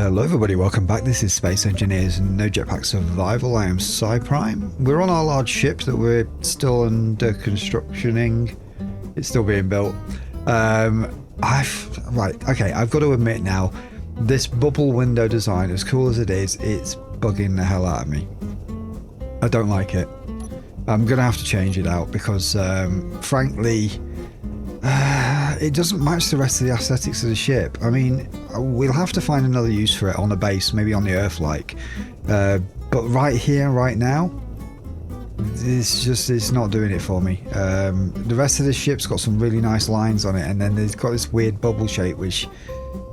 Hello everybody, welcome back. This is Space Engineers No Jetpack Survival. I am PsyPrime. We're on our large ship that we're still under constructioning. It's still being built. I've got to admit now, this bubble window design, as cool as it is, it's bugging the hell out of me. I don't like it. I'm going to have to change it out because, frankly, it doesn't match the rest of the aesthetics of the ship. I mean, we'll have to find another use for it on a base, maybe on the Earth, but right here, right now, it's not doing it for me. The rest of the ship's got some really nice lines on it, and then it's got this weird bubble shape, which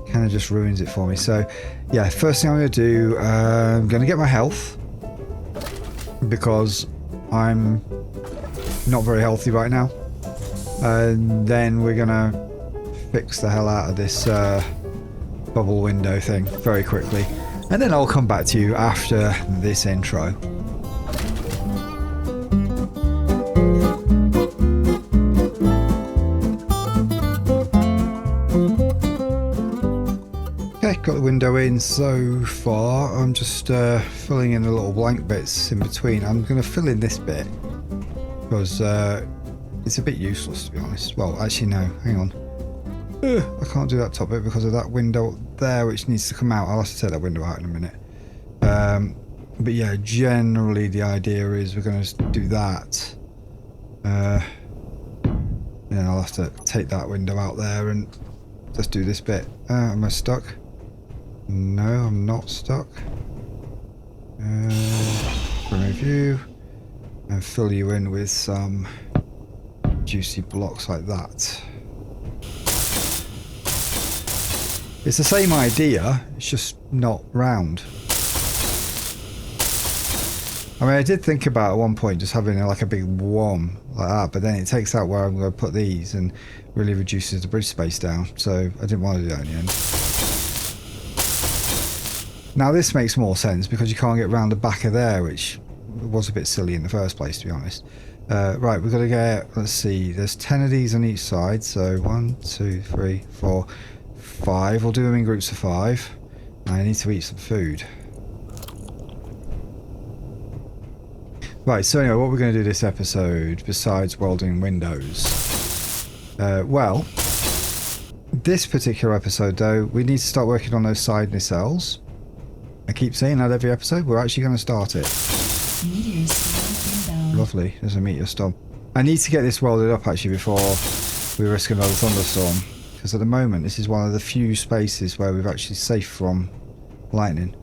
kind of just ruins it for me. So, yeah, first thing I'm going to do, I'm going to get my health, because I'm not very healthy right now. And then we're gonna fix the hell out of this bubble window thing very quickly, and then I'll come back to you after this intro. Okay, got the window in so far. I'm just filling in the little blank bits in between. I'm going to fill in this bit because it's a bit useless, to be honest. Well, actually, no. Hang on. I can't do that top bit because of that window there, which needs to come out. I'll have to take that window out in a minute. But yeah, generally the idea is we're going to do that. And then I'll have to take that window out there and just do this bit. Am I stuck? No, I'm not stuck. Remove you. And fill you in with some juicy blocks like that. It's the same idea, it's just not round. I mean, I did think about at one point just having like a big worm like that, but then it takes out where I'm going to put these and really reduces the bridge space down, so I didn't want to do that in the end. Now this makes more sense because you can't get round the back of there, which was a bit silly in the first place, to be honest. Right, we've got to get, let's see, there's 10 of these on each side, so 1, 2, 3, 4, 5. We'll do them in groups of 5. I need to eat some food. Right, so anyway, what we're going to do this episode, besides welding windows? Well, this particular episode, though, we need to start working on those side nacelles. I keep saying that every episode, we're actually going to start it. Meteor storm inbound. Lovely, there's a meteor storm. I need to get this welded up actually before we risk another thunderstorm, because at the moment this is one of the few spaces where we're actually safe from lightning.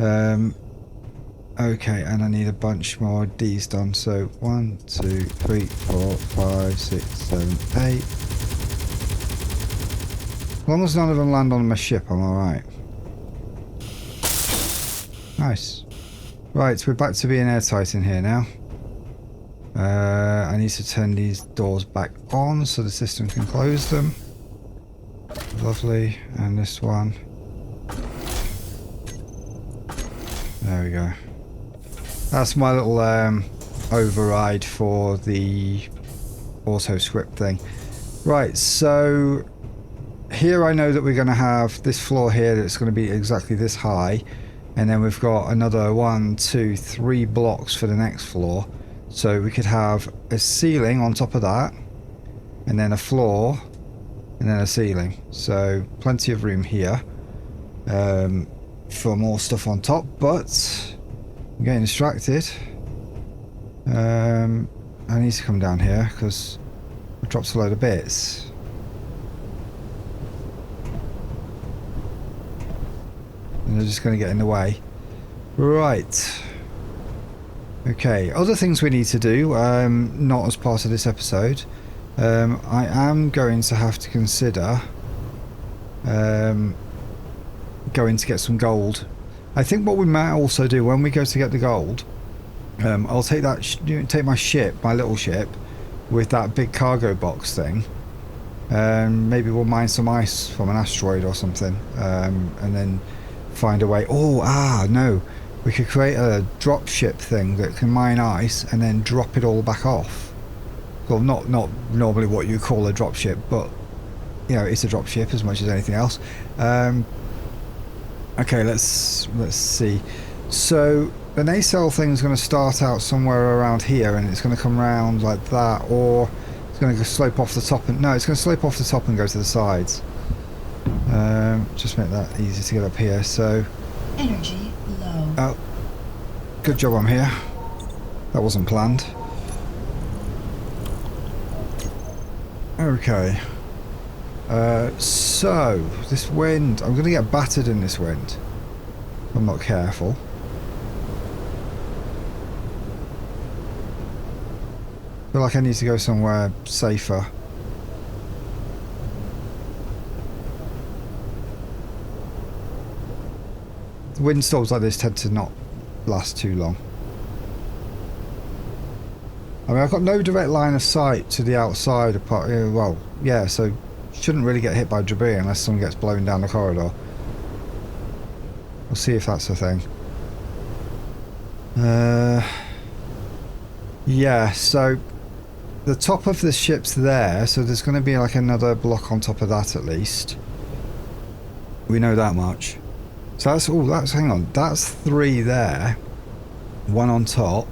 Okay, and I need a bunch more of these done, so 1, 2, 3, 4, 5, 6, 7, 8. As long as none of them land on my ship, I'm alright. Nice. Right, we're back to being airtight in here now. I need to turn these doors back on so the system can close them. Lovely. And this one. There we go. That's my little override for the auto script thing. Right, so here I know that we're going to have this floor here that's going to be exactly this high. And then we've got another 1, 2, 3 blocks for the next floor. So we could have a ceiling on top of that, and then a floor, and then a ceiling. So plenty of room here for more stuff on top, but I'm getting distracted. I need to come down here because I dropped a load of bits. And they're just going to get in the way. Right. Okay, other things we need to do, not as part of this episode. I am going to have to consider going to get some gold. I think what we might also do when we go to get the gold, I'll take that, take my ship, my little ship, with that big cargo box thing. Maybe we'll mine some ice from an asteroid or something, and then find a way. No, we could create a drop ship thing that can mine ice and then drop it all back off. Well, not normally what you call a drop ship, but you know, it's a drop ship as much as anything else. Okay, let's see. So the nacelle thing is going to start out somewhere around here, and it's going to come around like that, or it's going to slope off the top. And no, it's going to slope off the top and go to the sides. Just make that easy to get up here. So Energy low. oh, good job I'm here. That wasn't planned. Okay. So this wind, I'm going to get battered in this wind if I'm not careful. I feel like I need to go somewhere safer. Windstorms like this tend to not last too long. I mean, I've got no direct line of sight to the outside apart. Well, yeah, so shouldn't really get hit by debris unless someone gets blown down the corridor. We'll see if that's a thing. Yeah, so the top of the ship's there, so there's going to be like another block on top of that at least. We know that much. So that's all. Hang on, that's 3 there. 1 on top.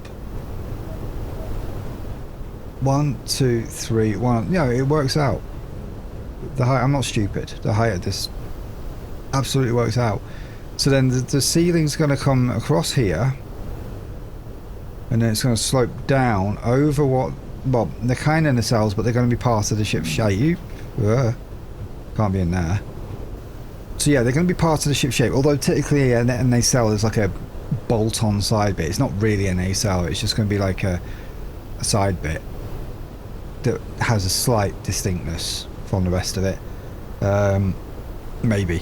1, 2, 3, 1. Yeah, it works out. The height. I'm not stupid. The height of this absolutely works out. So then the ceiling's going to come across here, and then it's going to slope down over what. Well, they're kind of nacelles, but they're going to be part of the ship's shape. Can't be in there. So yeah, they're going to be part of the ship shape, although technically a nacelle is like a bolt-on side bit. It's not really a nacelle, it's just going to be like a side bit that has a slight distinctness from the rest of it. Maybe.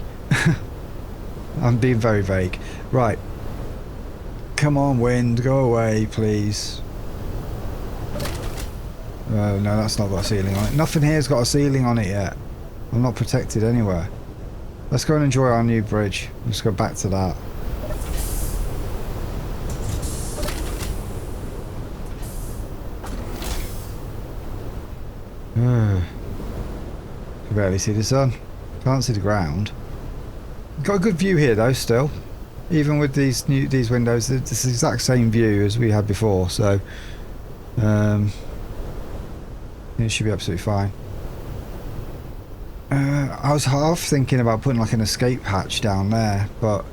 I'm being very vague. Right. Come on, wind, go away, please. No, that's not got a ceiling on it. Nothing here's got a ceiling on it yet. I'm not protected anywhere. Let's go and enjoy our new bridge. Let's go back to that. Can barely see the sun. Can't see the ground. Got a good view here though still. Even with these windows, it's the exact same view as we had before, so it should be absolutely fine. I was half thinking about putting like an escape hatch down there, but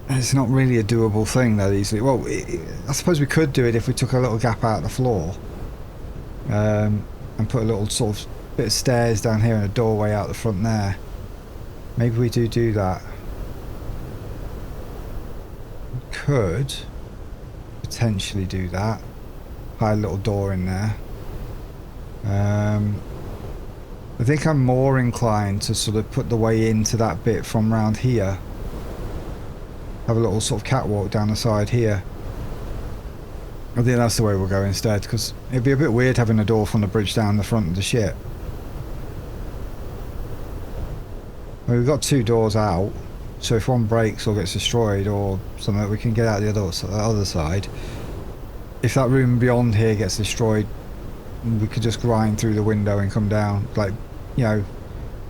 it's not really a doable thing that easily. Well, I suppose we could do it if we took a little gap out of the floor and put a little sort of bit of stairs down here and a doorway out the front there. Maybe we do that. Could potentially do that. Hide a little door in there. I think I'm more inclined to sort of put the way into that bit from round here. Have a little sort of catwalk down the side here. I think that's the way we'll go instead, because it'd be a bit weird having a door from the bridge down the front of the ship. Well, we've got 2 doors out, so if one breaks or gets destroyed or something, we can get out the other side. If that room beyond here gets destroyed, we could just grind through the window and come down, like, you know,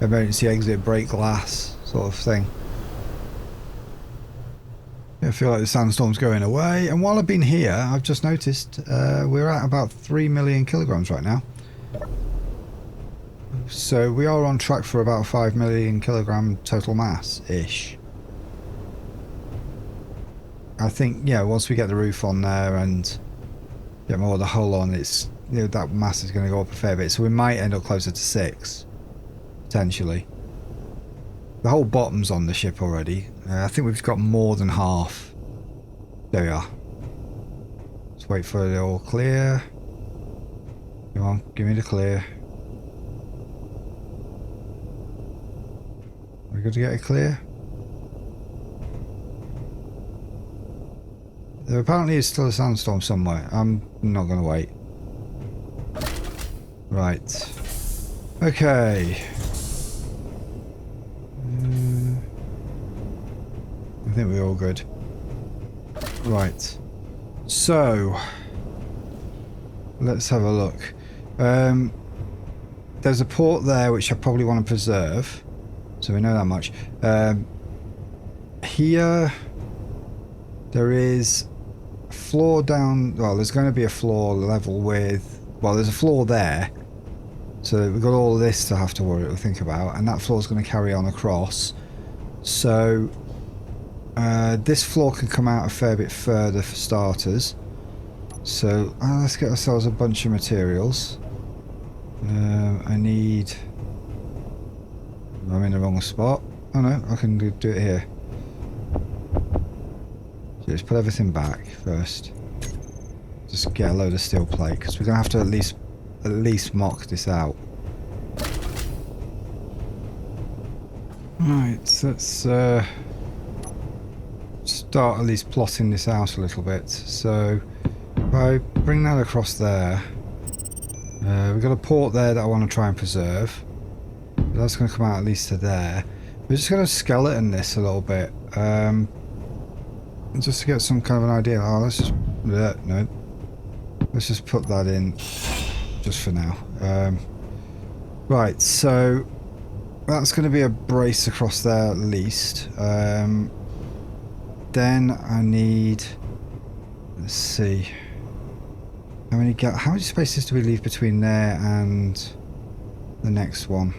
emergency exit, break glass sort of thing. I feel like the sandstorm's going away, and while I've been here, I've just noticed we're at about 3 million kilograms right now. So we are on track for about 5 million kilogram total mass-ish. I think, yeah, once we get the roof on there and get more of the hull on, it's, you know, that mass is going to go up a fair bit, so we might end up closer to 6, potentially. The whole bottom's on the ship already. I think we've got more than half. There we are. Let's wait for it all clear. Come on, give me the clear. We're good to get it clear. There apparently is still a sandstorm somewhere. I'm not going to wait. Right. Okay. I think we're all good. Right. So, let's have a look. There's a port there which I probably want to preserve. So we know that much. here there is a floor down. Well, there's going to be a floor level with. Well, there's a floor there. So we've got all of this to have to think about, and that floor is going to carry on across. So this floor can come out a fair bit further for starters. So let's get ourselves a bunch of materials. I need... I'm in the wrong spot. Oh no, I can do it here. So just put everything back first. Just get a load of steel plate, because we're going to have to at least mock this out. Right, so let's start at least plotting this out a little bit. So if I bring that across there, we've got a port there that I want to try and preserve. That's going to come out at least to there. We're just going to skeleton this a little bit, just to get some kind of an idea. Oh, let's just no. Let's just put that in just for now. Right, so that's going to be a brace across there at least. Then I need. Let's see. How many spaces do we leave between there and the next one?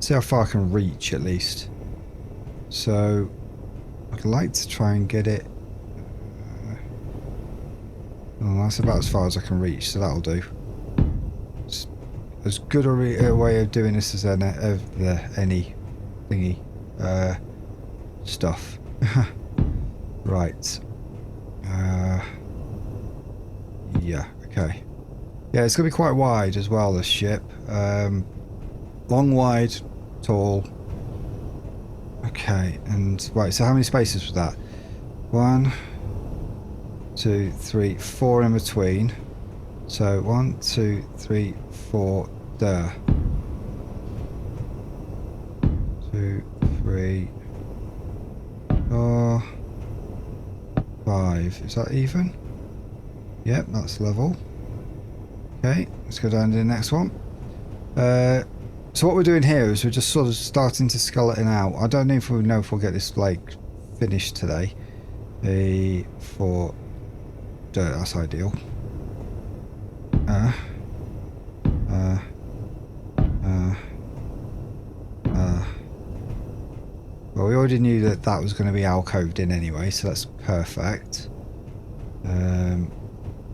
See how far I can reach at least. So I'd like to try and get it. Well, that's about as far as I can reach, so that'll do. It's as good a way of doing this as any thingy stuff. Right. Yeah, okay. Yeah, it's going to be quite wide as well, this ship. Long, wide, tall. Okay, and right, so how many spaces was that? 1, 2, 3, 4 in between. So 1, 2, 3, 4 there. 2, 3, 4, 5. Is that even? Yep, that's level. Okay, let's go down to the next one. So what we're doing here is we're just sort of starting to skeleton out. I don't know if we'll get this like finished today. For dirt, that's ideal. Well, we already knew that that was going to be alcoved in anyway, so that's perfect.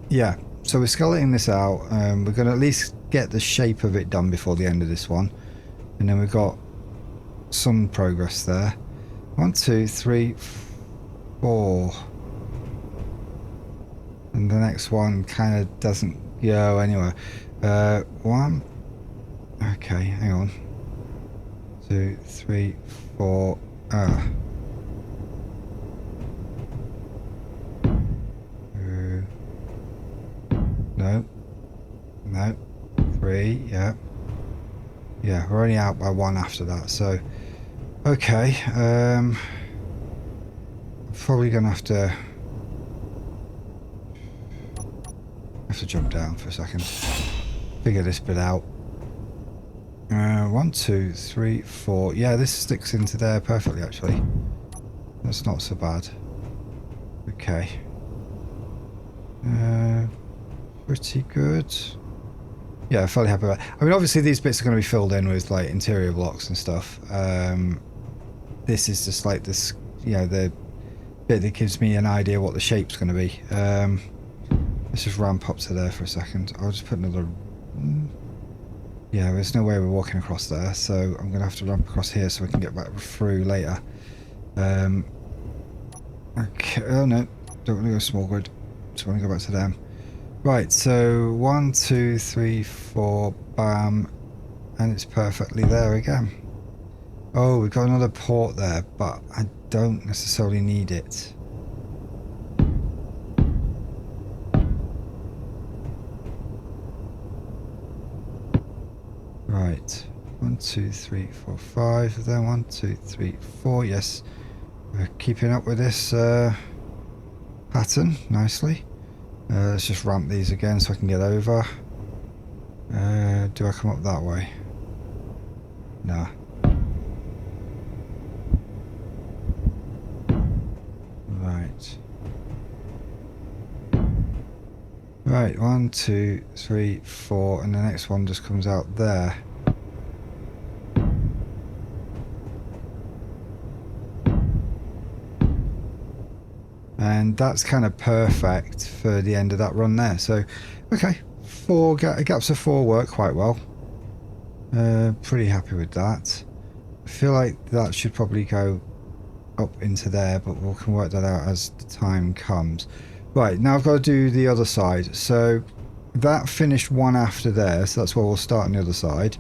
Yeah, so we're skeleting this out. We're going to at least get the shape of it done before the end of this one, and then we've got some progress there. 1, 2, 3, 4, and the next one kind of doesn't go anywhere. 1, okay, hang on. 2, 3, 4. No, 3, yeah. Yeah, we're only out by 1 after that, so okay. Probably gonna have to jump down for a second, figure this bit out. 1, 2, 3, 4. Yeah, this sticks into there perfectly actually. That's not so bad. Okay. Pretty good. Yeah, fairly happy about it. I mean, obviously these bits are going to be filled in with like interior blocks and stuff. This is just like this, you know, the bit that gives me an idea what the shape's going to be. Let's just ramp up to there for a second. I'll just put another... Yeah, there's no way we're walking across there, so I'm going to have to ramp across here so we can get back through later. Okay, oh no, don't want to go small grid. Just want to go back to them. Right, so 1, 2, 3, 4, bam, and it's perfectly there again. Oh, we've got another port there, but I don't necessarily need it. Right, 1, 2, 3, 4, 5, then 1, 2, 3, 4, yes. We're keeping up with this pattern nicely. Let's just ramp these again so I can get over. Do I come up that way? No. Right, 1, 2, 3, 4, and the next one just comes out there. And that's kind of perfect for the end of that run there. So, okay, gaps of 4 work quite well. Pretty happy with that. I feel like that should probably go up into there, but we can work that out as the time comes. Right, now I've got to do the other side. So that finished one after there, so that's where we'll start on the other side.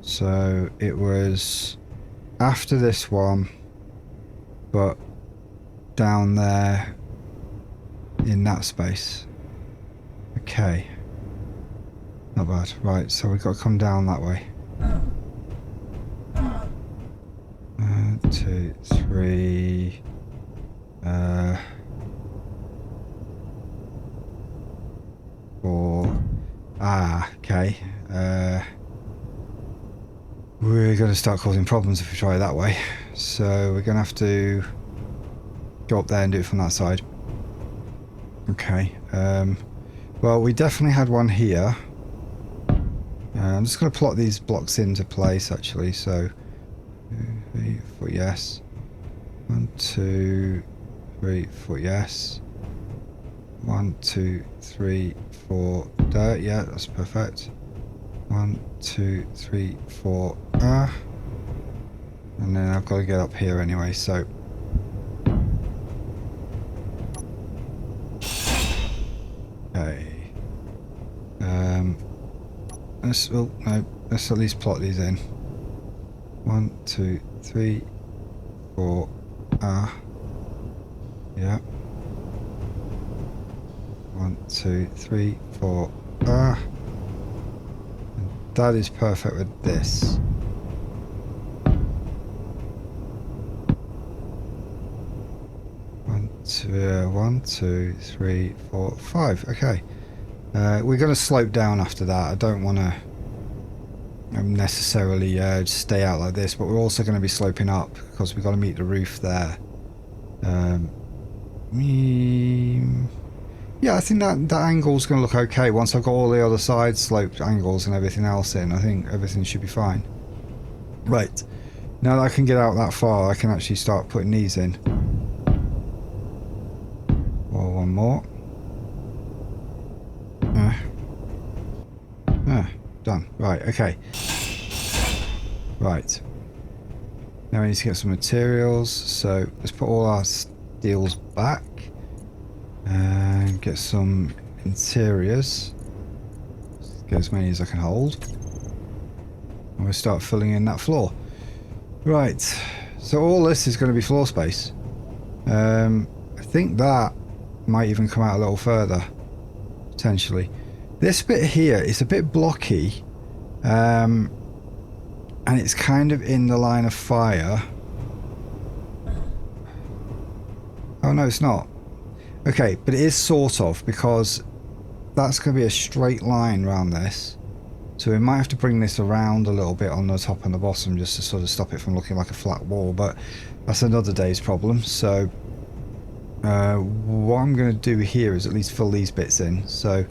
So it was after this one, but down there in that space. Okay. Not bad. Right, so we've got to come down that way. 1, 2, 3. 4. Okay. We're going to start causing problems if we try it that way. So we're going to have to go up there and do it from that side. Okay. Well, we definitely had one here. I'm just going to plot these blocks into place, actually. So, 3, 4, yes. 1, 2, 3, 4, yes. 1, 2, 3, 4. There, yeah, that's perfect. 1, 2, 3, 4. And then I've got to get up here anyway. So. Okay. Let's at least plot these in. 1, 2, 3, 4. Yeah. 1, 2, 3, 4. And that is perfect with this. One, two, 3, 4, 5. Okay. We're going to slope down after that. I don't want to necessarily stay out like this, but we're also going to be sloping up because we've got to meet the roof there. Yeah, I think that angle's going to look okay. Once I've got all the other side sloped angles and everything else in, I think everything should be fine. Right. Now that I can get out that far, I can actually start putting these in. Or one more. Done. Right, okay. Right. Now we need to get some materials, so let's put all our steels back and get some interiors. Get as many as I can hold. And we'll start filling in that floor. Right, so all this is going to be floor space. I think that might even come out a little further, potentially. This bit here is a bit blocky, and it's kind of in the line of fire. Oh no, it's not. Okay, but it is sort of, because that's going to be a straight line around this. So we might have to bring this around a little bit on the top and the bottom just to sort of stop it from looking like a flat wall, but that's another day's problem. So what I'm going to do here is at least fill these bits in. So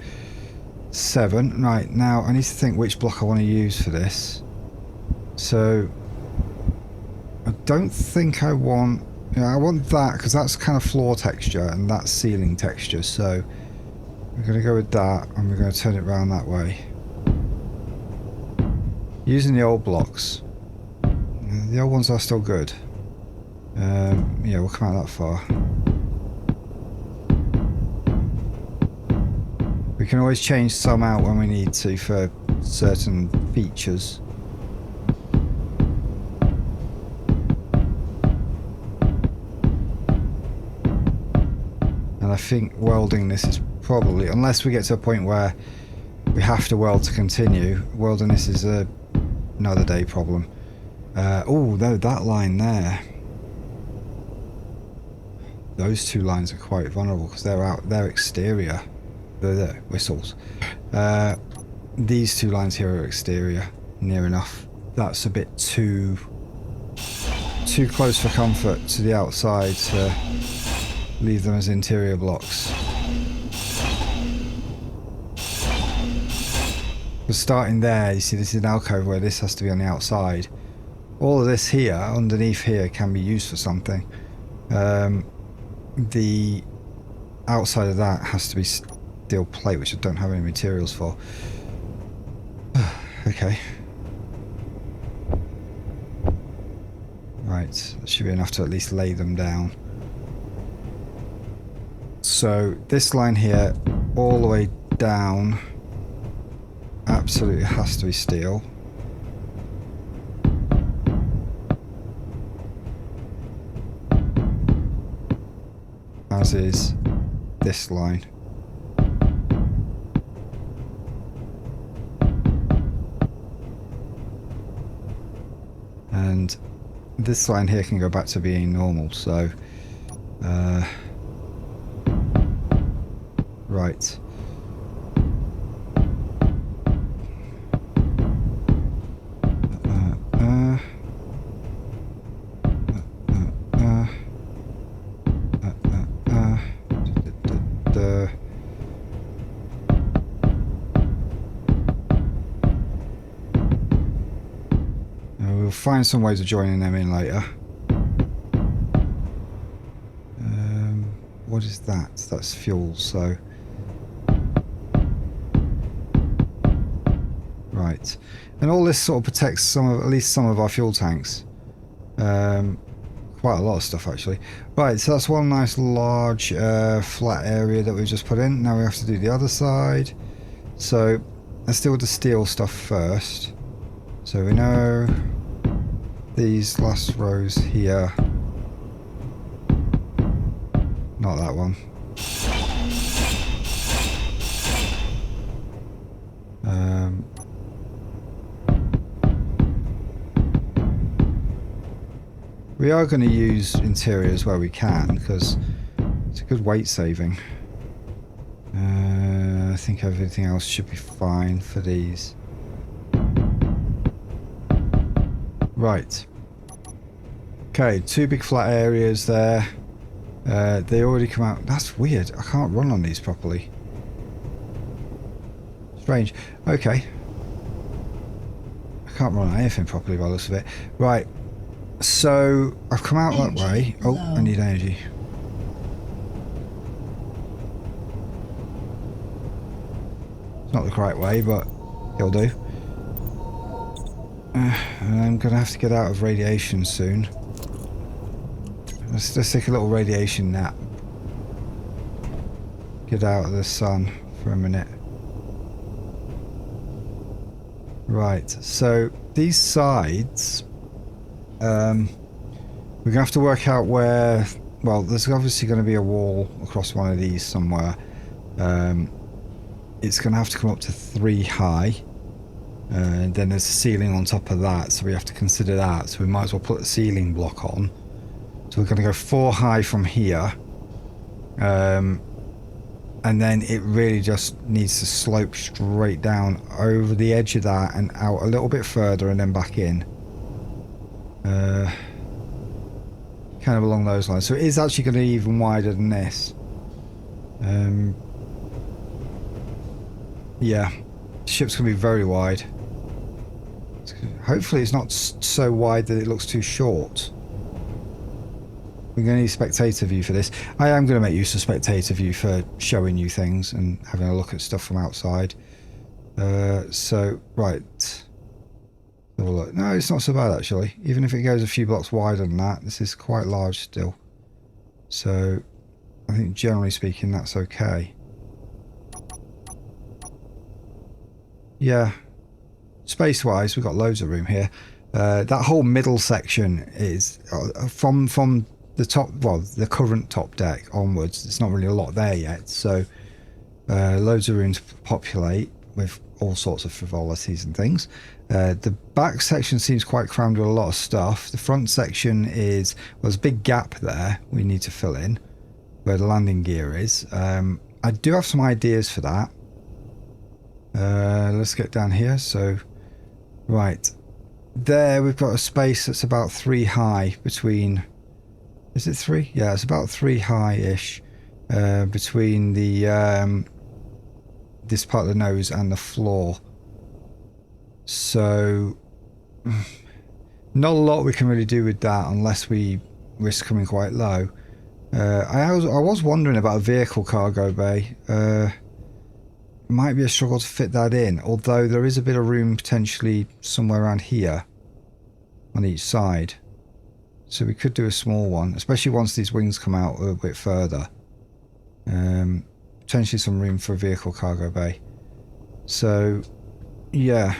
7. Right, now I need to think which block I want to use for this. So I don't think I want... I want that because that's kind of floor texture and that's ceiling texture. So we're going to go with that and we're going to turn it around that way. Using the old blocks. The old ones are still good. Yeah, we'll come out that far. We can always change some out when we need to for certain features. And I think welding this is probably, unless we get to a point where we have to weld to continue, welding this is another day problem. Oh, that line there. those two lines are quite vulnerable because they're exterior. They're whistles. These two lines here are exterior, near enough. That's a bit too close for comfort to the outside to leave them as interior blocks. But starting there, you see this is an alcove where this has to be on the outside. All of this here, underneath here, can be used for something. The outside of that has to be steel plate, which I don't have any materials for. Okay. Right, that should be enough to at least lay them down. So this line here, all the way down, absolutely has to be steel. As is this line. And this line here can go back to being normal, so right. We'll find some ways of joining them in later. What is that? That's fuel, so... Right. And all this sort of protects at least some of our fuel tanks. Quite a lot of stuff, actually. Right, so that's one nice large flat area that we've just put in. Now we have to do the other side. So, let's deal with the steel stuff first. So we know these last rows here. Not that one. We are going to use interiors where we can because it's a good weight saving. I think everything else should be fine for these. Right. Okay, two big flat areas there. They already come out. That's weird. I can't run on these properly. Strange. Okay. I can't run on anything properly by the looks of it. Right. So, I've come out that way. Oh, I need energy. It's not the correct way, but it'll do. And I'm going to have to get out of radiation soon. Let's take a little radiation nap. Get out of the sun for a minute. Right, so these sides, we're going to have to work out where, well, there's obviously going to be a wall across one of these somewhere. It's going to have to come up to 3 high. And then there's a ceiling on top of that, so we have to consider that. So we might as well put a ceiling block on. So we're going to go 4 high from here. And then it really just needs to slope straight down over the edge of that and out a little bit further and then back in. Kind of along those lines. So it is actually going to be even wider than this. Yeah, the ship's going to be very wide. Hopefully it's not so wide that it looks too short. We're going to need spectator view for this. I am going to make use of spectator view for showing you things and having a look at stuff from outside. So, right. Have a look. No, it's not so bad actually. Even if it goes a few blocks wider than that, this is quite large still. So, I think generally speaking that's okay. Yeah. Space-wise, we've got loads of room here. That whole middle section is from the top, well, the current top deck onwards. There's not really a lot there yet, so loads of room to populate with all sorts of frivolities and things. The back section seems quite crammed with a lot of stuff. The front section is, well, there's a big gap there we need to fill in. where the landing gear is. I do have some ideas for that. Let's get down here. So, right. There we've got a space that's about 3 high between... Is it 3? Yeah, it's about 3 high-ish between the this part of the nose and the floor. So, not a lot we can really do with that unless we risk coming quite low. I was wondering about a vehicle cargo bay. Might be a struggle to fit that in, although there is a bit of room potentially somewhere around here on each side. So we could do a small one, especially once these wings come out a bit further. Potentially some room for a vehicle cargo bay. So, yeah.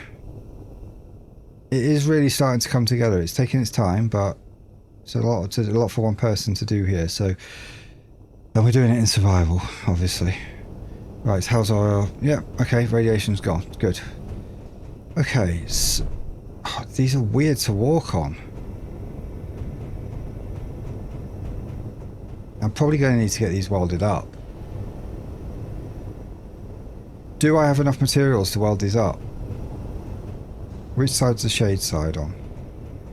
It is really starting to come together. It's taking its time, but it's a lot for one person to do here. So, and we're doing it in survival, obviously. Right, how's our oil? Yeah, okay, radiation's gone. Good. Okay, so, these are weird to walk on. I'm probably going to need to get these welded up. Do I have enough materials to weld these up? Which side's the shade side on?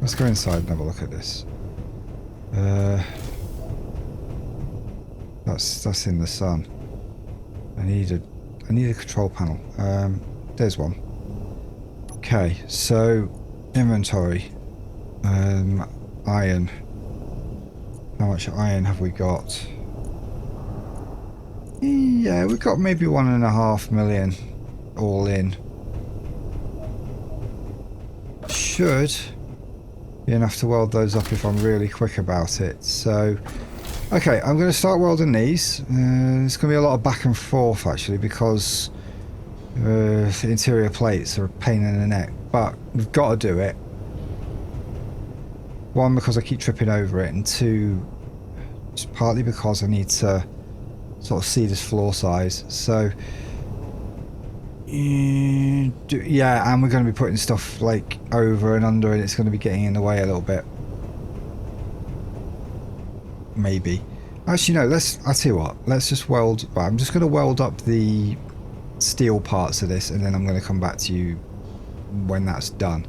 Let's go inside and have a look at this. That's in the sun. I need a control panel. There's one. Okay, so inventory. Iron. How much iron have we got? Yeah, we've got maybe 1.5 million all in. Should be enough to weld those up if I'm really quick about it. So, okay, I'm going to start welding these. It's going to be a lot of back and forth actually because the interior plates are a pain in the neck. But we've got to do it. One, because I keep tripping over it, and two, it's partly because I need to sort of see this floor size. So, yeah, and we're going to be putting stuff like over and under, and it's going to be getting in the way a little bit. Maybe. Actually, no, I'll tell you what, let's just weld, well, I'm just going to weld up the steel parts of this, and then I'm going to come back to you when that's done.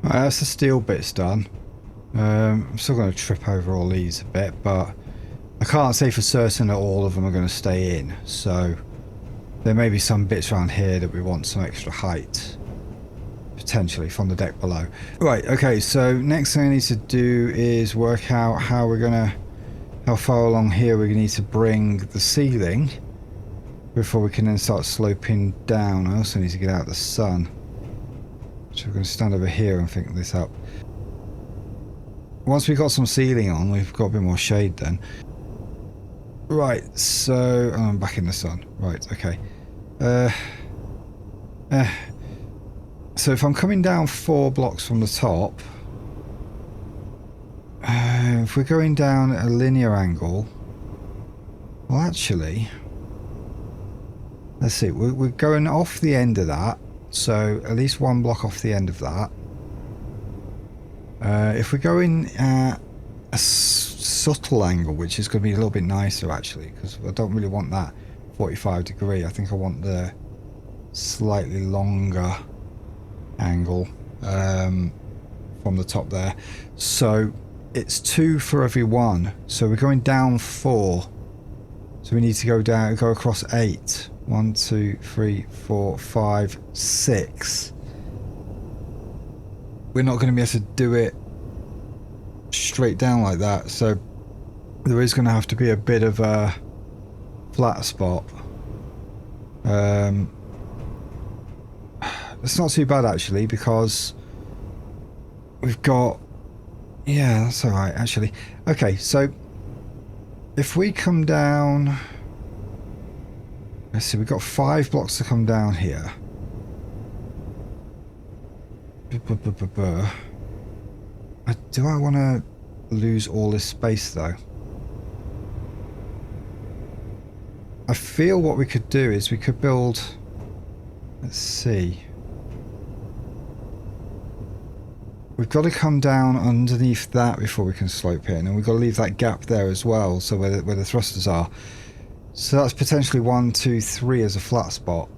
Right, that's the steel bits done. I'm still going to trip over all these a bit, but I can't say for certain that all of them are going to stay in. So there may be some bits around here that we want some extra height, potentially from the deck below. Right, okay, so next thing I need to do is work out how far along here we need to bring the ceiling before we can then start sloping down. I also need to get out of the sun. So we're going to stand over here and think this up. Once we've got some ceiling on, we've got a bit more shade then. Right, so I'm back in the sun. Right, okay. So if I'm coming down 4 blocks from the top, if we're going down at a linear angle, well actually, let's see, we're going off the end of that. So at least 1 block off the end of that. If we're going at a subtle angle, which is going to be a little bit nicer actually, because I don't really want that 45 degree. I think I want the slightly longer angle from the top there. So it's 2 for every 1. So we're going down 4. So we need to go across 8. 1, 2, 3, 4, 5, 6. We're not going to be able to do it straight down like that, so there is going to have to be a bit of a flat spot. It's not too bad actually, because we've got, yeah, that's alright actually. Okay, so if we come down, let's see, we've got 5 blocks to come down here. Do I want to lose all this space though? I feel what we could do is we could build... Let's see. We've got to come down underneath that before we can slope in, and we've got to leave that gap there as well, so where the thrusters are. So that's potentially 1, 2, 3 as a flat spot.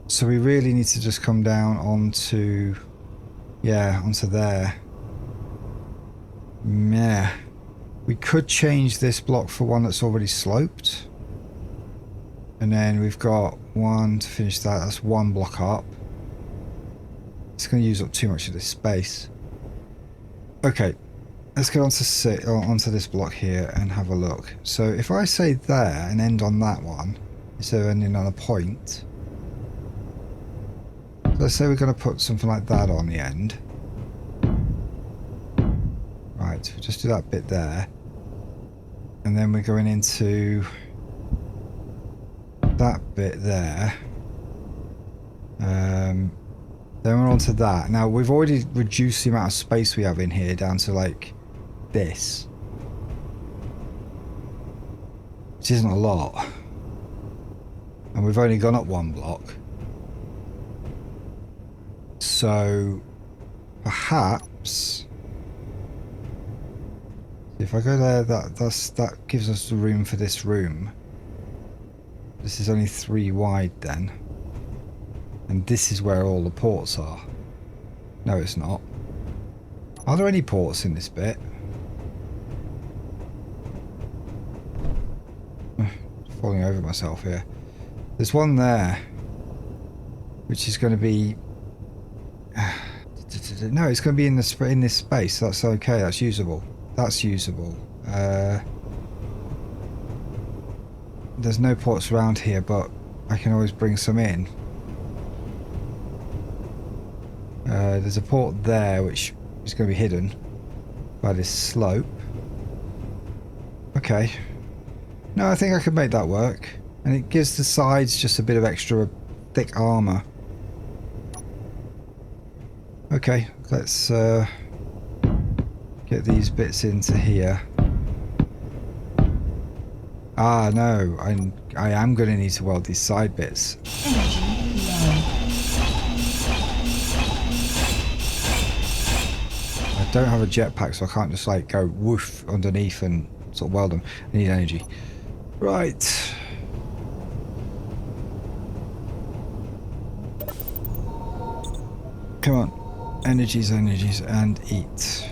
So we really need to just come down onto... Yeah, onto there. Yeah. We could change this block for one that's already sloped. And then we've got one to finish that. That's one block up. It's going to use up too much of this space. Okay, let's go onto this block here and have a look. So if I say there and end on that one, instead of ending on a point, let's say we're going to put something like that on the end. Right, so just do that bit there. And then we're going into that bit there. Then we're onto that. Now we've already reduced the amount of space we have in here down to like this, which isn't a lot. And we've only gone up one block. So perhaps if I go there, that gives us the room for this room. This is only 3 wide then. And this is where all the ports are. No, it's not. Are there any ports in this bit? Falling over myself here. There's one there, which is going to be... No, it's going to be in this space. That's okay. That's usable. That's usable. There's no ports around here, but I can always bring some in. There's a port there which is going to be hidden by this slope. Okay. No, I think I could make that work. And it gives the sides just a bit of extra thick armour. Okay, let's get these bits into here. Ah, no, I am going to need to weld these side bits. Energy low. I don't have a jetpack, so I can't just like go woof underneath and sort of weld them. I need energy. Right. Come on. Energies, and eat.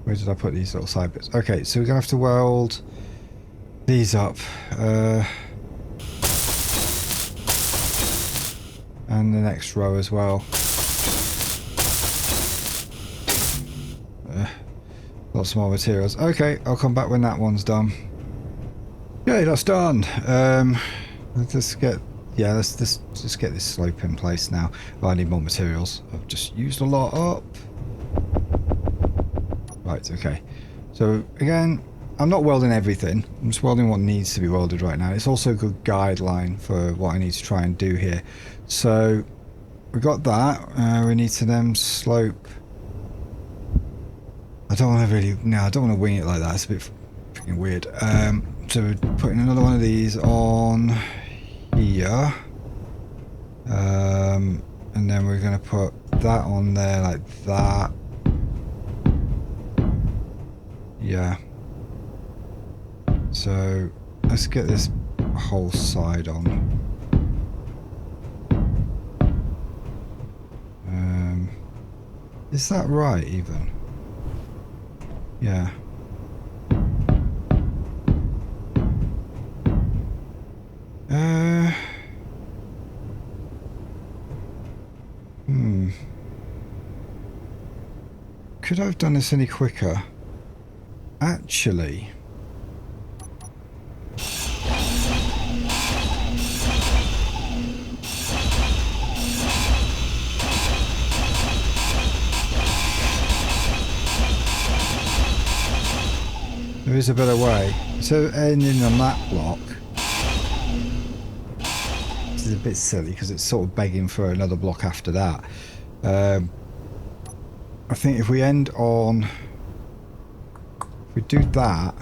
Where did I put these little side bits? Okay, so we're going to have to weld these up. And the next row as well. Lots more materials. Okay, I'll come back when that one's done. Okay, that's done. Let's just get... Yeah, let's just get this slope in place now. Well, I need more materials. I've just used a lot up. Right, okay. So, again, I'm not welding everything. I'm just welding what needs to be welded right now. It's also a good guideline for what I need to try and do here. So, we got that. We need to then slope. I don't want to really... No, I don't want to wing it like that. It's a bit freaking weird. So, we're putting another one of these on here. And then we're going to put that on there like that. Yeah. So let's get this whole side on. Is that right even? Yeah. Could I have done this any quicker? Actually, there is a better way. So ending on that block, this is a bit silly because it's sort of begging for another block after that. I think if we end on... If we do that...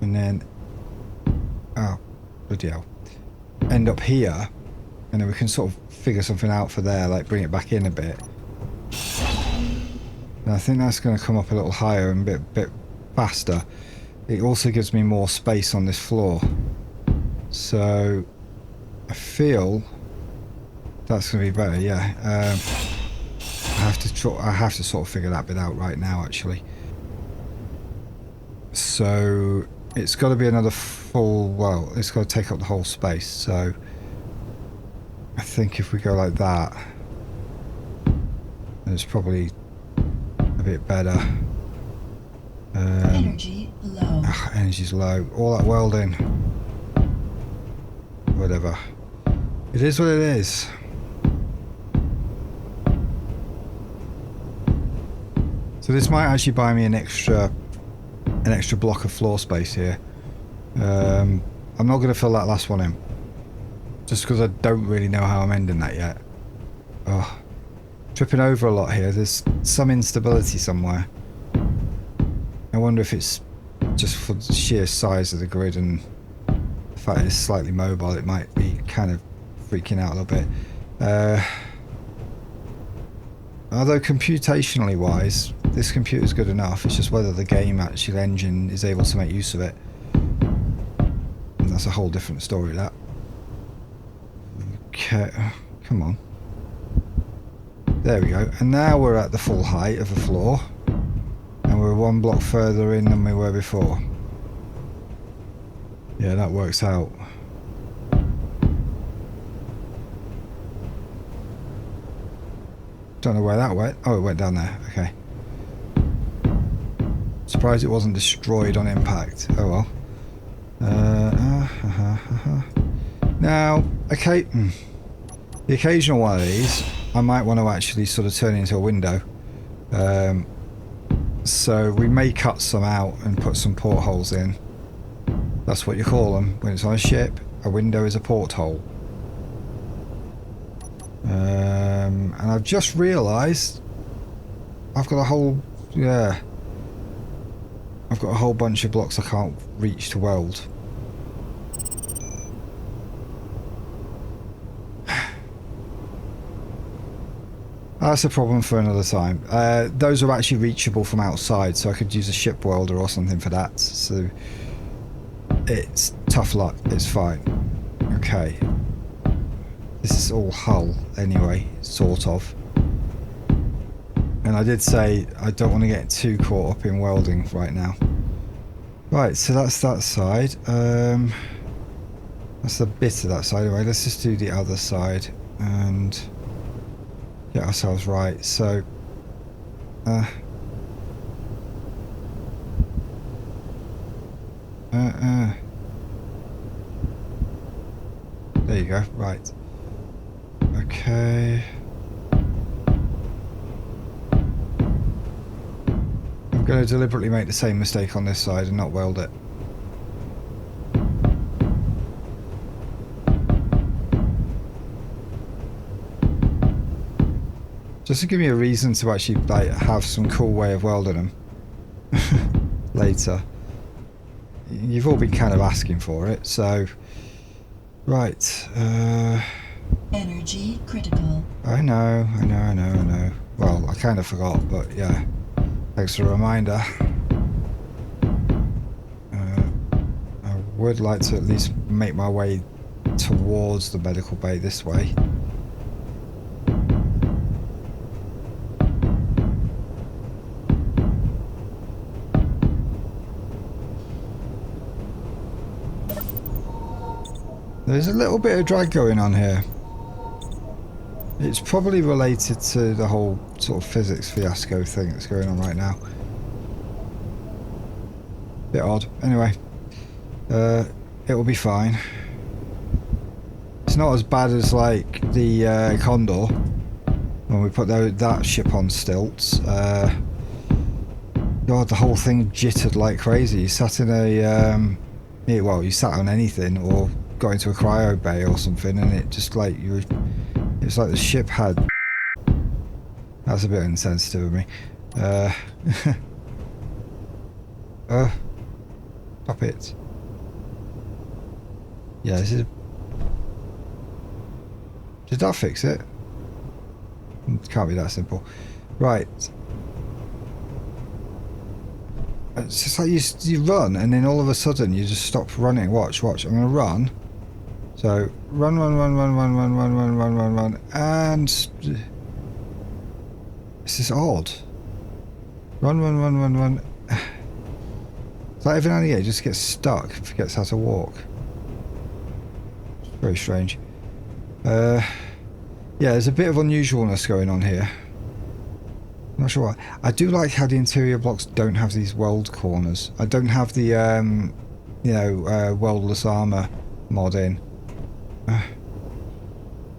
And then... Oh, bloody hell. End up here. And then we can sort of figure something out for there, like bring it back in a bit. And I think that's going to come up a little higher and a bit faster. It also gives me more space on this floor. So I feel that's going to be better, yeah. I have to sort of figure that bit out right now, actually. So it's got to be another full, well, it's got to take up the whole space. So I think if we go like that, then it's probably a bit better. Energy low. Energy's low. All that welding. Whatever. It is what it is. So this might actually buy me an extra block of floor space here. I'm not going to fill that last one in, just because I don't really know how I'm ending that yet. Oh, tripping over a lot here. There's some instability somewhere. I wonder if it's just for the sheer size of the grid and the fact it's slightly mobile. It might be kind of freaking out a little bit. Although computationally wise, this computer's good enough. It's just whether the game actually engine is able to make use of it. And that's a whole different story, that. Okay, come on. There we go. And now we're at the full height of the floor. And we're one block further in than we were before. Yeah, that works out. Don't know where that went. Oh, it went down there. Okay. Surprised it wasn't destroyed on impact. Oh well. Now, okay. The occasional one of these, I might want to actually sort of turn it into a window. So we may cut some out and put some portholes in. That's what you call them when it's on a ship. A window is a porthole. And I've just realised I've got a whole, yeah, I've got a whole bunch of blocks I can't reach to weld. That's a problem for another time. Those are actually reachable from outside, so I could use a ship welder or something for that. So it's tough luck. It's fine. Okay. This is all hull anyway, sort of. And I did say I don't want to get too caught up in welding right now. Right, so that's that side. That's a bit of that side. Anyway, let's just do the other side and get ourselves right. So, there you go. Right. Okay. I'm going to deliberately make the same mistake on this side and not weld it. Just to give me a reason to actually like have some cool way of welding them later. You've all been kind of asking for it, so right. Energy critical. I know. Well, I kind of forgot, but yeah. Thanks for the reminder. I would like to at least make my way towards the medical bay this way. There's a little bit of drag going on here. It's probably related to the whole sort of physics fiasco thing that's going on right now. Bit odd. Anyway, it will be fine. It's not as bad as like the Condor when we put that ship on stilts. God, the whole thing jittered like crazy. You sat in a yeah, well, you sat on anything or got into a cryo bay or something, and it just like it's like the ship had That's a bit insensitive of me. Stop it. Yeah, this is... Did that fix it? It can't be that simple. Right. It's just like you run and then all of a sudden you just stop running. Watch. I'm going to run. So, run. And... This is odd. Run. It's like every now and again it just gets stuck, forgets how to walk. It's very strange. Yeah, there's a bit of unusualness going on here. Not sure why. I do like how the interior blocks don't have these weld corners. I don't have the, weldless armor mod in.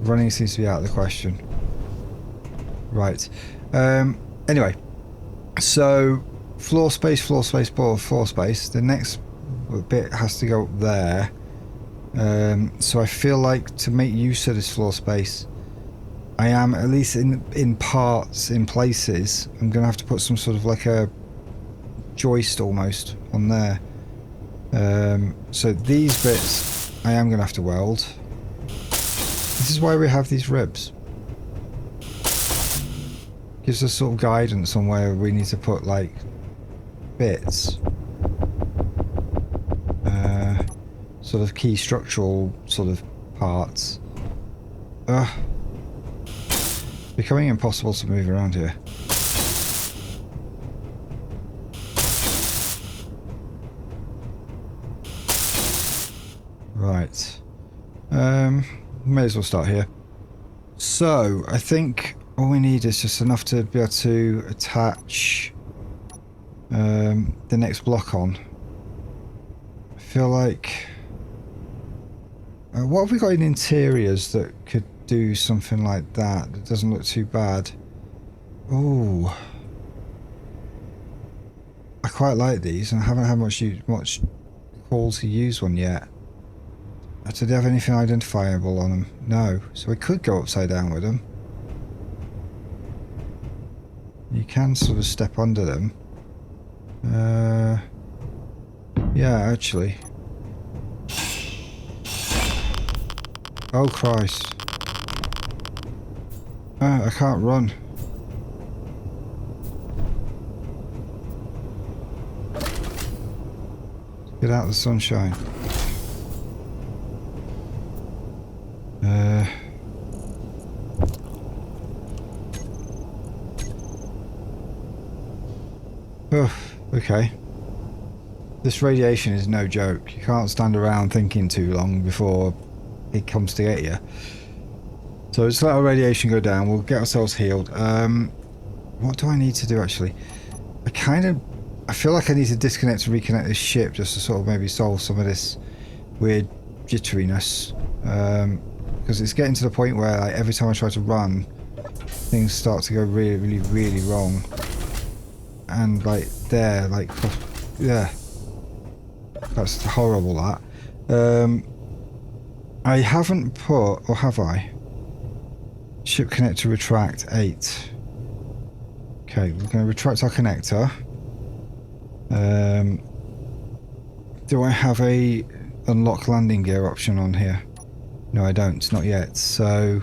Running seems to be out of the question. Right. Anyway. So, floor space. The next bit has to go up there. So I feel like to make use of this floor space, I am, at least in parts, in places, I'm going to have to put some sort of like a joist almost on there. So these bits I am going to have to weld. This is why we have these ribs. Gives us sort of guidance on where we need to put like bits. Sort of key structural sort of parts. Becoming impossible to move around here. Right. May as well start here. So, I think all we need is just enough to be able to attach the next block on. I feel like... what have we got in interiors that could do something like that? That doesn't look too bad. Oh, I quite like these, and I haven't had much call to use one yet. Do they have anything identifiable on them? No. So we could go upside down with them. You can sort of step under them. Yeah, actually. Oh Christ. I can't run. Get out of the sunshine. Oh, okay. This radiation is no joke. You can't stand around thinking too long before it comes to get you. So just let our radiation go down. We'll get ourselves healed. What do I need to do actually? I feel like I need to disconnect and reconnect this ship just to sort of maybe solve some of this weird jitteriness. Because it's getting to the point where like every time I try to run, things start to go really wrong. And like there, like, yeah, that's horrible. That I haven't put, or have I? Ship connector retract 8. Okay, we're going to retract our connector. Do I have a unlock landing gear option on here? No, I don't. Not yet. So,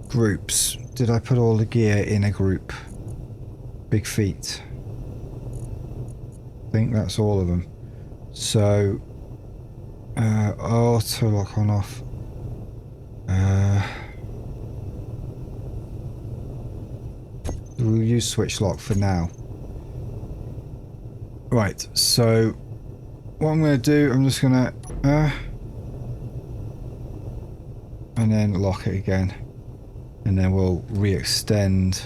groups. Did I put all the gear in a group? Big feet. I think that's all of them. So, auto lock on off. We'll use switch lock for now. Right, so what I'm going to do, I'm just going to and then lock it again, and then we'll re-extend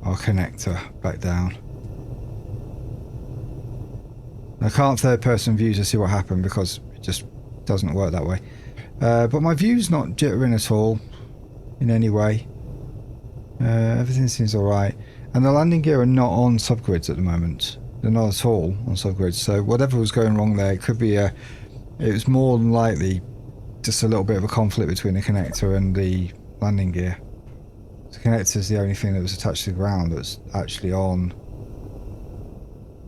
our connector back down. I can't third person view to see what happened because it just doesn't work that way. But my view's not jittering at all in any way. Everything seems alright. And the landing gear are not on subgrids at the moment. They're not at all on subgrids. So whatever was going wrong there, it could be it was more than likely just a little bit of a conflict between the connector and the landing gear. The connector is the only thing that was attached to the ground that's actually on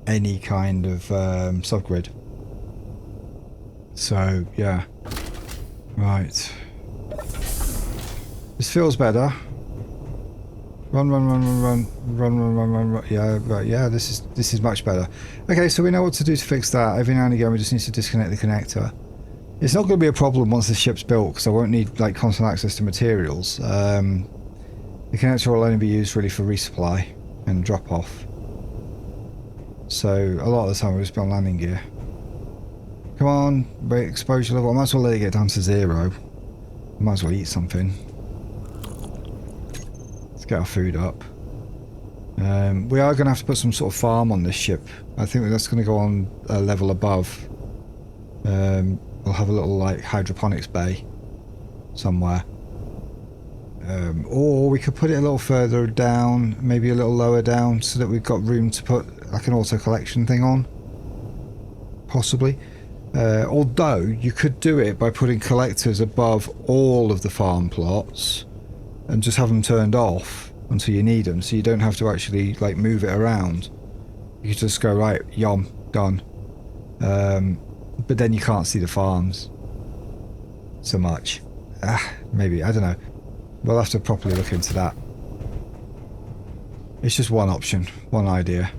any kind of subgrid. So yeah, right. This feels better. Run, run, run, run, run, run, run, run, run, run. Yeah, right. Yeah, this is much better. Okay, so we know what to do to fix that. Every now and again, we just need to disconnect the connector. It's not going to be a problem once the ship's built, because I won't need like constant access to materials. The connector will only be used really for resupply and drop off. So a lot of the time we'll just be on landing gear. Come on, wait, exposure level. I might as well let it get down to 0. I might as well eat something. Let's get our food up. We are going to have to put some sort of farm on this ship. I think that's going to go on a level above. We'll have a little like hydroponics bay somewhere. Or we could put it a little further down, maybe a little lower down, so that we've got room to put like an auto collection thing on. Possibly. Although you could do it by putting collectors above all of the farm plots and just have them turned off until you need them, so you don't have to actually like move it around. You could just go, right, yum, done. But then you can't see the farms so much. Maybe, I don't know. We'll have to properly look into that. It's just one option, one idea.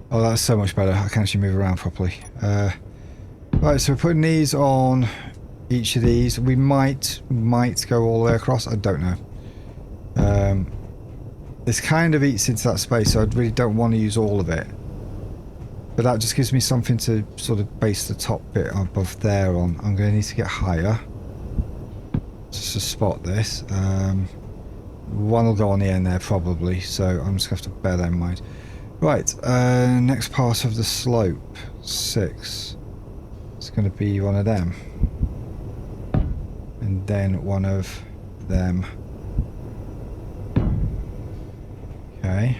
Oh, that's so much better. I can actually move around properly. Right, so we're putting these on each of these. We might go all the way across. I don't know. This kind of eats into that space, so I really don't want to use all of it. But that just gives me something to sort of base the top bit above there on. I'm going to need to get higher just to spot this. One will go on the end there probably, so I'm just going to have to bear that in mind. Right, next part of the slope, 6. It's going to be one of them. And then one of them. Okay.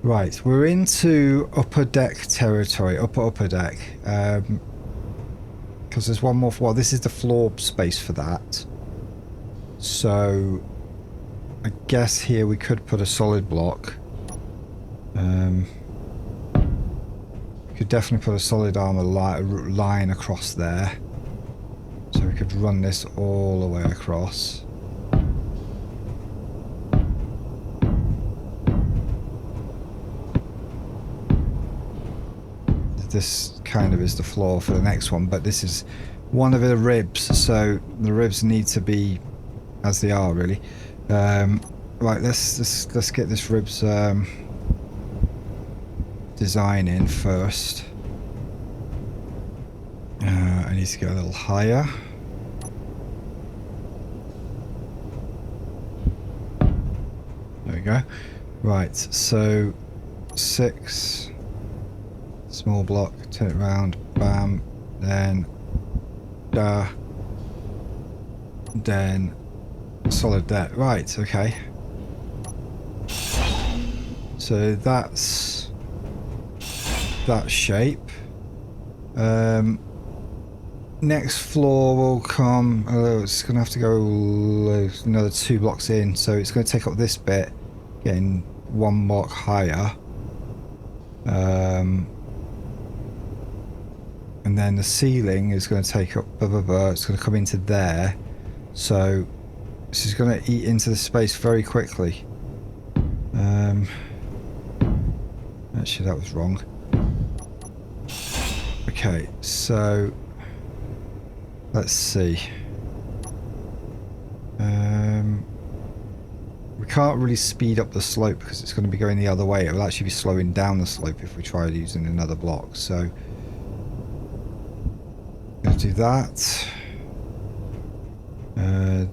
Right, we're into upper deck territory, upper deck. Because there's one more, well, this is the floor space for that. So, I guess here we could put a solid block. We could definitely put a solid armor line across there. So we could run this all the way across. This kind of is the floor for the next one, but this is one of the ribs, so the ribs need to be as they are, really. Right, let's get this ribs design in first. I need to get a little higher. There we go. Right, so 6. Small block, turn it round, bam, then then solid deck. Right, okay. So that's that shape. Next floor will come, it's going to have to go another 2 blocks in, so it's going to take up this bit, getting 1 block higher. And then the ceiling is going to take up, it's going to come into there. So this is going to eat into the space very quickly. Actually, that was wrong. Okay, so let's see. We can't really speed up the slope because it's going to be going the other way. It will actually be slowing down the slope if we try using another block. So going to do that.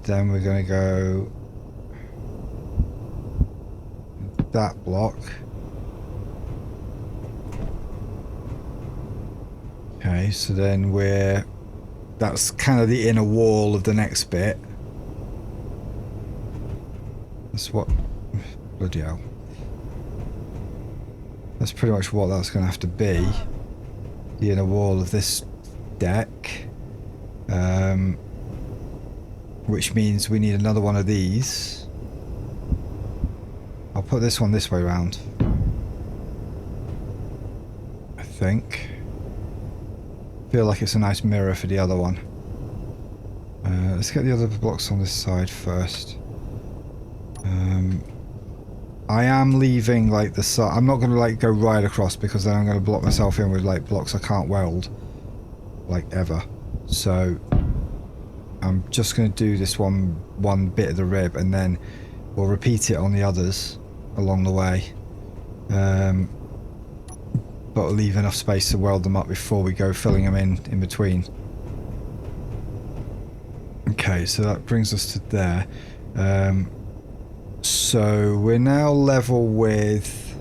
Then we're going to go that block. Okay, so then that's kind of the inner wall of the next bit. That's what, bloody hell. That's pretty much what that's going to have to be. The inner wall of this deck. Which means we need another one of these. I'll put this one this way around, I think. Feel like it's a nice mirror for the other one. Let's get the other blocks on this side first. I am leaving like the side. I'm not going to like go right across because then I'm going to block myself in with like blocks I can't weld like ever. So I'm just going to do this one bit of the rib and then we'll repeat it on the others along the way. But we'll leave enough space to weld them up before we go filling them in between. Okay, so that brings us to there. So we're now level with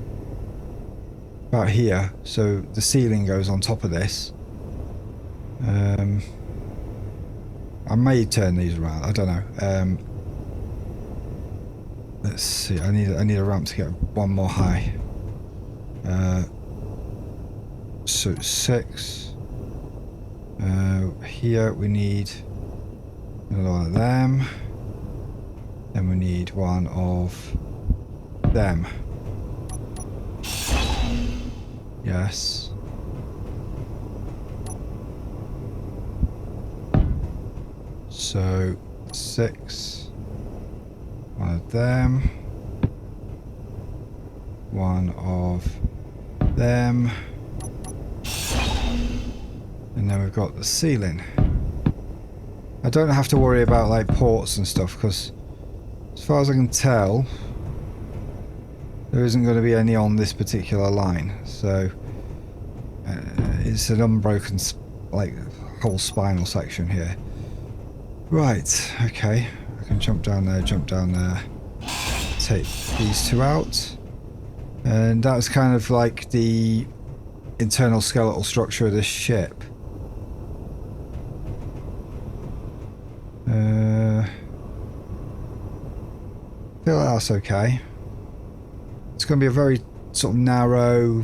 about here. So the ceiling goes on top of this. I may turn these around. I don't know. Let's see. I need a ramp to get one more high. So 6. Here we need another one of them. Then we need one of them. Yes. So 6. One of them. One of them. And then we've got the ceiling. I don't have to worry about like ports and stuff because as far as I can tell there isn't going to be any on this particular line, so it's an unbroken like whole spinal section here. Right, okay, I can jump down there, take these two out, and that's kind of like the internal skeletal structure of this ship. I feel like that's okay. It's going to be a very sort of narrow,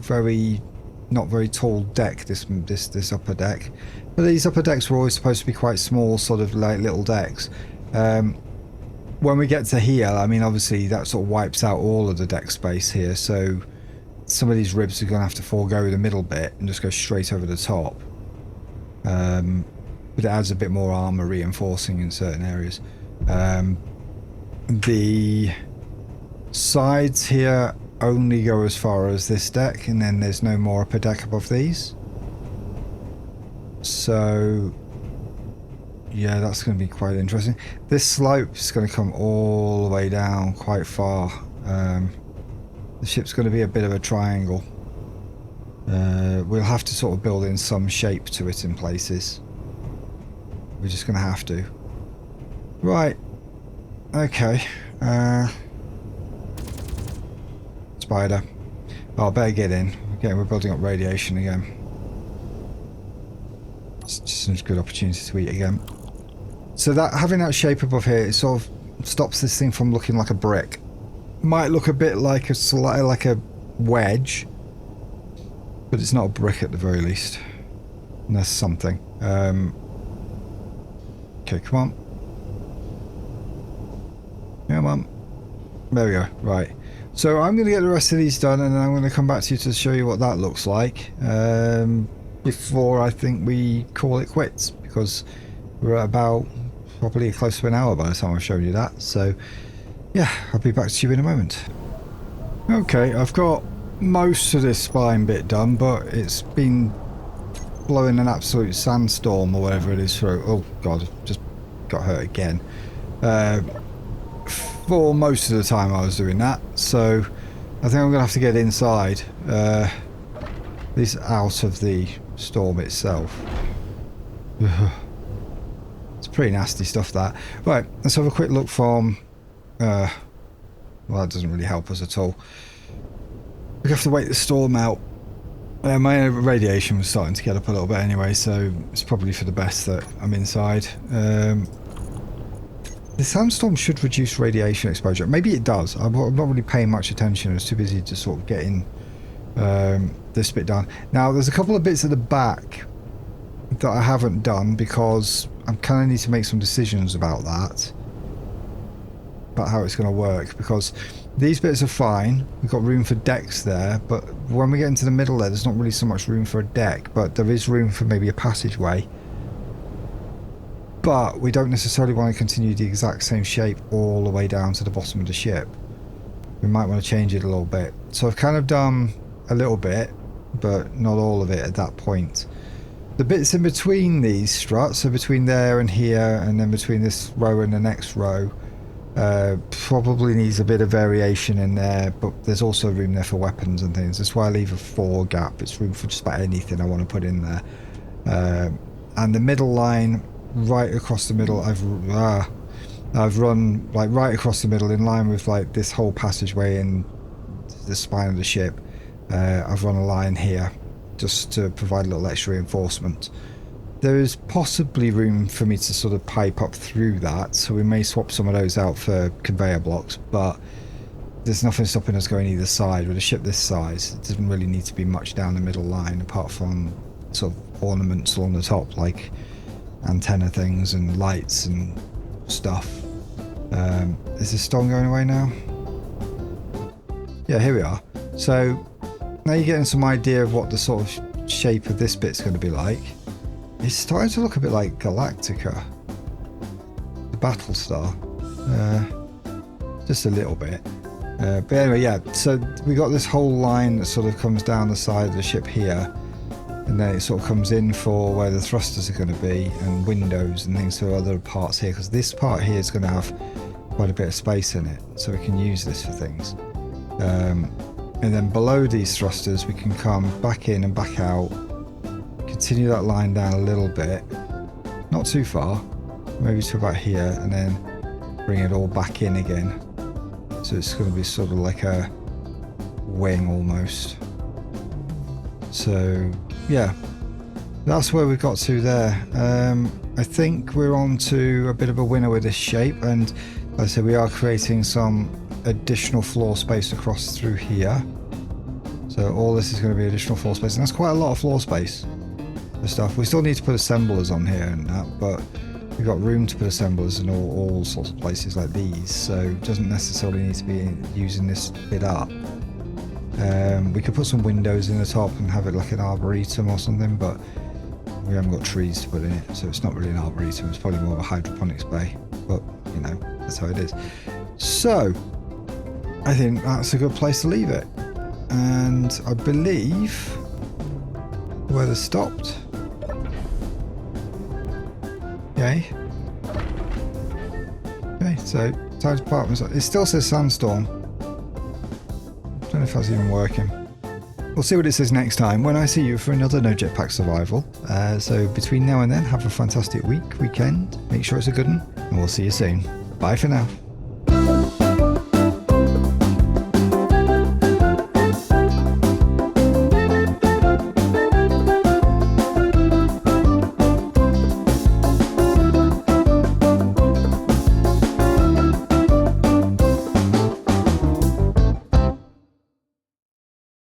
not very tall deck. This upper deck, but these upper decks were always supposed to be quite small, sort of like little decks. When we get to here, I mean, obviously that sort of wipes out all of the deck space here. So some of these ribs are going to have to forego the middle bit and just go straight over the top. But it adds a bit more armor reinforcing in certain areas. The sides here only go as far as this deck, and then there's no more upper deck above these. So yeah, that's going to be quite interesting. This slope is going to come all the way down quite far. The ship's going to be a bit of a triangle. We'll have to sort of build in some shape to it in places. We're just going to have to. Right. Okay. Spider. Oh, I better get in. Again, we're building up radiation again. It's just a good opportunity to eat again. So that having that shape above here, it sort of stops this thing from looking like a brick. Might look a bit like a wedge, but it's not a brick at the very least. And that's something. Okay, come on. Come on. There we go. Right. So I'm going to get the rest of these done, and then I'm going to come back to you to show you what that looks like before I think we call it quits, because we're at about probably close to an hour by the time I've shown you that. So yeah, I'll be back to you in a moment. Okay, I've got most of this spine bit done, but it's been blowing an absolute sandstorm or whatever it is through. Oh god, I've just got hurt again. For most of the time I was doing that, so I think I'm going to have to get inside, at least out of the storm itself. It's pretty nasty stuff, that. Right, let's have a quick look from, well, that doesn't really help us at all. We have to wait the storm out. My radiation was starting to get up a little bit anyway, so it's probably for the best that I'm inside. The sandstorm should reduce radiation exposure. Maybe it does. I'm not really paying much attention. I was too busy to sort of getting this bit done. Now, there's a couple of bits at the back that I haven't done because I kind of need to make some decisions about that. About how it's going to work, because these bits are fine. We've got room for decks there, but when we get into the middle there's not really so much room for a deck, but there is room for maybe a passageway. But we don't necessarily want to continue the exact same shape all the way down to the bottom of the ship. We might want to change it a little bit. So I've kind of done a little bit, but not all of it at that point. The bits in between these struts, so between there and here, and then between this row and the next row, probably needs a bit of variation in there, but there's also room there for weapons and things. That's why I leave a 4 gap. It's room for just about anything I want to put in there. And the middle line, right across the middle, I've run like right across the middle in line with like this whole passageway in the spine of the ship. I've run a line here just to provide a little extra reinforcement. There is possibly room for me to sort of pipe up through that, so we may swap some of those out for conveyor blocks, but there's nothing stopping us going either side. With a ship this size, it doesn't really need to be much down the middle line apart from sort of ornaments along the top, like antenna things and lights and stuff. Is this storm going away now? Yeah, here we are. So now you're getting some idea of what the sort of shape of this bit's going to be like. It's starting to look a bit like Galactica, the Battlestar, just a little bit. But anyway, yeah, so we got this whole line that sort of comes down the side of the ship here, and then it sort of comes in for where the thrusters are going to be, and windows and things for other parts here, because this part here is going to have quite a bit of space in it, so we can use this for things. And then below these thrusters we can come back in and back out, continue that line down a little bit, not too far, maybe to about here, and then bring it all back in again. So it's going to be sort of like a wing almost. So yeah, that's where we got to there. I think we're on to a bit of a winner with this shape, and like I said, we are creating some additional floor space across through here. So all this is going to be additional floor space, and that's quite a lot of floor space for stuff. We still need to put assemblers on here and that, but we've got room to put assemblers in all sorts of places like these, so it doesn't necessarily need to be using this bit up. We could put some windows in the top and have it like an arboretum or something, but we haven't got trees to put in it, so it's not really an arboretum. It's probably more of a hydroponics bay, but you know, that's how it is. So I think that's a good place to leave it, and I believe the weather stopped. Okay, so time to park myself. It still says sandstorm. Don't know if that's even working. We'll see what it says next time when I see you for another No Jetpack Survival. So between now and then, have a fantastic weekend. Make sure it's a good one, and we'll see you soon. Bye for now.